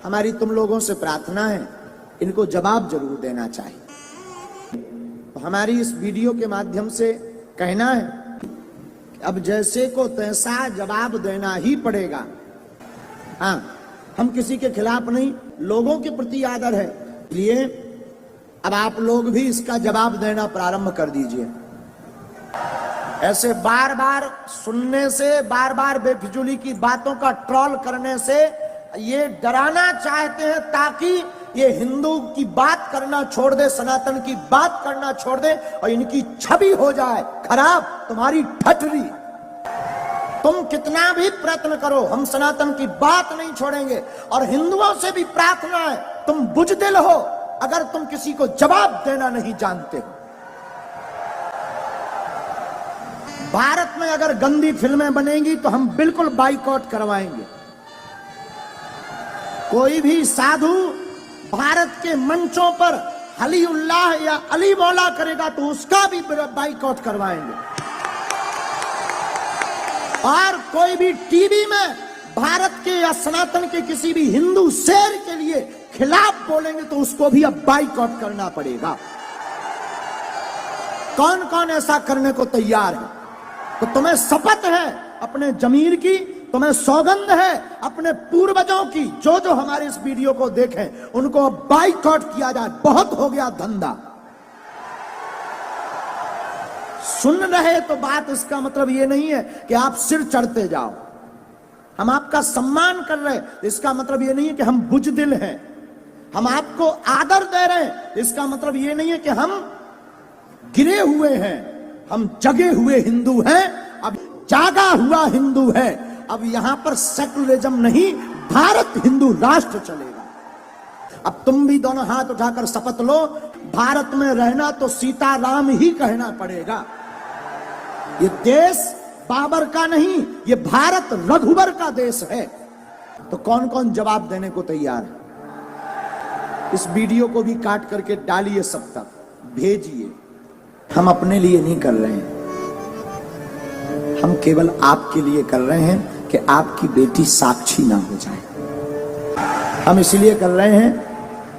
हमारी तुम लोगों से प्रार्थना है, इनको जवाब जरूर देना चाहिए। तो हमारी इस वीडियो के माध्यम से कहना है कि अब जैसे को तैसा जवाब देना ही पड़ेगा। हाँ, हम किसी के खिलाफ नहीं, लोगों के प्रति आदर है, इसलिए अब आप लोग भी इसका जवाब देना प्रारंभ कर दीजिए। ऐसे बार बार सुनने से, बार बार बेफिजूली की बातों का ट्रोल करने से ये डराना चाहते हैं ताकि ये हिंदू की बात करना छोड़ दे, सनातन की बात करना छोड़ दे और इनकी छवि हो जाए खराब, तुम्हारी ठठरी। तुम कितना भी प्रयत्न करो, हम सनातन की बात नहीं छोड़ेंगे। और हिंदुओं से भी प्रार्थना है, तुम बुजदिल हो अगर तुम किसी को जवाब देना नहीं जानते हो। भारत में अगर गंदी फिल्में बनेंगी तो हम बिल्कुल बाइकआउट करवाएंगे। कोई भी साधु भारत के मंचों पर अली उल्लाह या अली मौला करेगा तो उसका भी बाइकआउट करवाएंगे। और कोई भी टीवी में भारत के या सनातन के किसी भी हिंदू शेर के लिए खिलाफ बोलेंगे तो उसको भी अब बाइकआउट करना पड़ेगा। कौन कौन ऐसा करने को तैयार है? तो तुम्हें शपथ है अपने जमीर की, तुम्हें सौगंध है अपने पूर्वजों की, जो जो हमारे इस वीडियो को देखें उनको बाइकआउट किया जाए। बहुत हो गया धंधा। सुन रहे तो बात, इसका मतलब ये नहीं है कि आप सिर चढ़ते जाओ। हम आपका सम्मान कर रहे हैं, इसका मतलब ये नहीं है कि हम बुजदिल हैं। हम आपको आदर दे रहे हैं, इसका मतलब ये नहीं है कि हम गिरे हुए हैं। हम जगे हुए हिंदू हैं, अब जागा हुआ हिंदू है। अब यहां पर सेकुलरिज्म नहीं, भारत हिंदू राष्ट्र चलेगा। अब तुम भी दोनों हाथ उठाकर शपथ लो, भारत में रहना तो सीताराम ही कहना पड़ेगा। ये देश बाबर का नहीं, ये भारत रघुवर का देश है। तो कौन कौन जवाब देने को तैयार है? इस वीडियो को भी काट करके डालिए, सब तक भेजिए। हम अपने लिए नहीं कर रहे हैं, हम केवल आपके लिए कर रहे हैं कि आपकी बेटी साक्षी ना हो जाए। हम इसलिए कर रहे हैं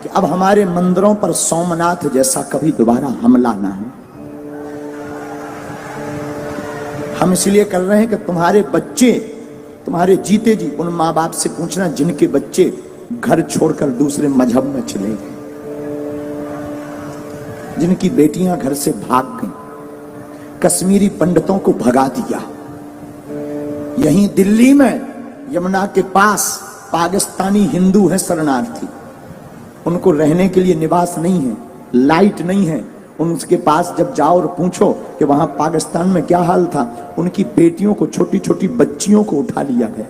कि अब हमारे मंदिरों पर सोमनाथ जैसा कभी दोबारा हमला ना हो। हम इसलिए कर रहे हैं कि तुम्हारे बच्चे, तुम्हारे जीते जी उन माँ बाप से पूछना जिनके बच्चे घर छोड़कर दूसरे मजहब में चले गए, जिनकी बेटियां घर से भाग गईं, कश्मीरी पंडितों को भगा दिया। यहीं दिल्ली में यमुना के पास पाकिस्तानी हिंदू हैं शरणार्थी, उनको रहने के लिए निवास नहीं है, लाइट नहीं है। उनके पास जब जाओ और पूछो कि वहां पाकिस्तान में क्या हाल था, उनकी बेटियों को, छोटी छोटी बच्चियों को उठा लिया गया।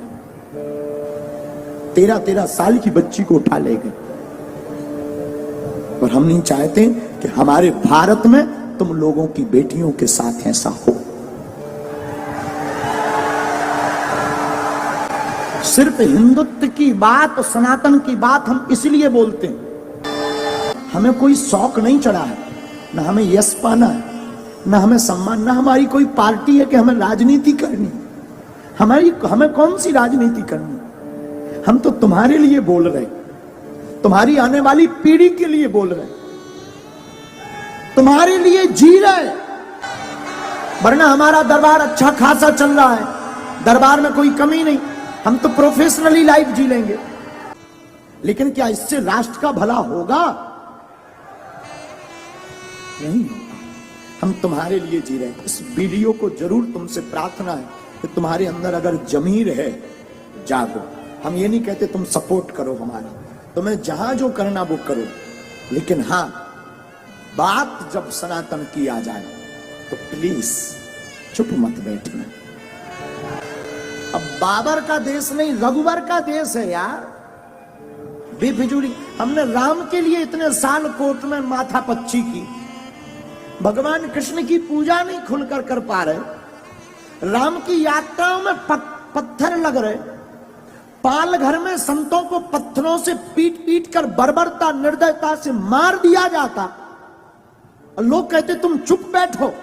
13-13 साल की बच्ची को उठा ले गए। और हम नहीं चाहते कि हमारे भारत में तुम लोगों की बेटियों के साथ ऐसा हो। सिर्फ हिंदुत्व की बात, सनातन की बात हम इसलिए बोलते हैं, हमें कोई शौक नहीं चढ़ा है, ना हमें यश पाना है, ना हमें सम्मान, ना हमारी कोई पार्टी है कि हमें राजनीति करनी। हमें कौन सी राजनीति करनी? हम तो तुम्हारे लिए बोल रहे, तुम्हारी आने वाली पीढ़ी के लिए बोल रहे, तुम्हारे लिए जी रहे। वरना हमारा दरबार अच्छा खासा चल रहा है, दरबार में कोई कमी नहीं, हम तो प्रोफेशनली लाइफ जी लेंगे। लेकिन क्या इससे राष्ट्र का भला होगा? नहीं होगा। हम तुम्हारे लिए जी रहे हैं। इस वीडियो को जरूर तुमसे प्रार्थना है कि तुम्हारे अंदर अगर जमीर है, जागो। हम ये नहीं कहते तुम सपोर्ट करो हमारा, तुम्हें जहां जो करना वो करो, लेकिन हां, बात जब सनातन की आ जाए तो प्लीज चुप मत बैठना। अब बाबर का देश नहीं, रघुवर का देश है यार। बेफिजूली हमने राम के लिए इतने साल कोर्ट में माथा पच्ची की, भगवान कृष्ण की पूजा नहीं खुलकर कर पा रहे, राम की यात्राओं में पत्थर लग रहे, पाल घर में संतों को पत्थरों से पीट पीट कर बर्बरता, निर्दयता से मार दिया जाता, और लोग कहते तुम चुप बैठो।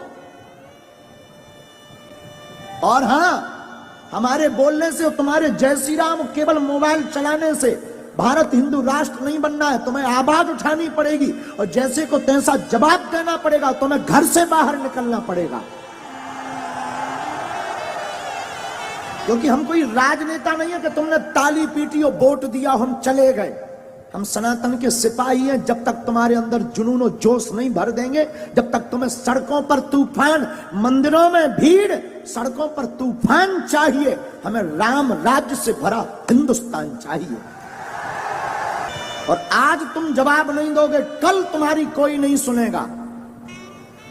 और हां, हमारे बोलने से, तुम्हारे जय श्री राम केवल मोबाइल चलाने से भारत हिंदू राष्ट्र नहीं बनना है, तुम्हें आवाज उठानी पड़ेगी और जैसे को तैसा जवाब देना पड़ेगा, तुम्हें घर से बाहर निकलना पड़ेगा। क्योंकि हम कोई राजनेता नहीं है कि तुमने ताली पीटी और वोट दिया हम चले गए। हम सनातन के सिपाही हैं। जब तक तुम्हारे अंदर जुनून और जोश नहीं भर देंगे, जब तक तुम्हें सड़कों पर तूफान, मंदिरों में भीड़, सड़कों पर तूफान चाहिए, हमें राम राज्य से भरा हिंदुस्तान चाहिए। और आज तुम जवाब नहीं दोगे, कल तुम्हारी कोई नहीं सुनेगा।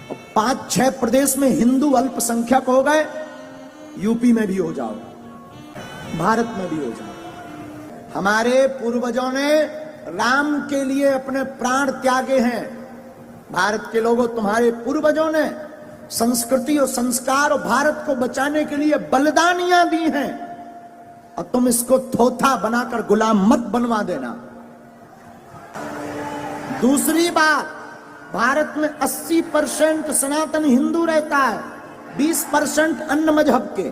और 5-6 प्रदेश में हिंदू अल्पसंख्यक हो गए, यूपी में भी हो जाओ, भारत में भी हो जाओ। हमारे पूर्वजों ने राम के लिए अपने प्राण त्यागे हैं। भारत के लोगों, तुम्हारे पूर्वजों ने संस्कृति और संस्कार और भारत को बचाने के लिए बलिदानियां दी हैं, और तुम इसको थोथा बनाकर गुलाम मत बनवा देना। दूसरी बात, भारत में 80% सनातन हिंदू रहता है, 20% अन्य मजहब के,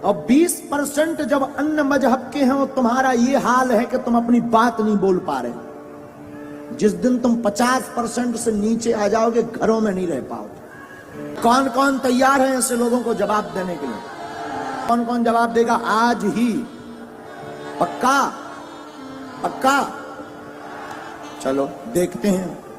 और 20% जब अन्य मजहब के हैं, तुम्हारा ये हाल है कि तुम अपनी बात नहीं बोल पा रहे। जिस दिन तुम 50% से नीचे आ जाओगे, घरों में नहीं रह पाओगे। कौन कौन तैयार है ऐसे लोगों को जवाब देने के लिए? कौन कौन जवाब देगा आज ही? पक्का? पक्का? चलो देखते हैं।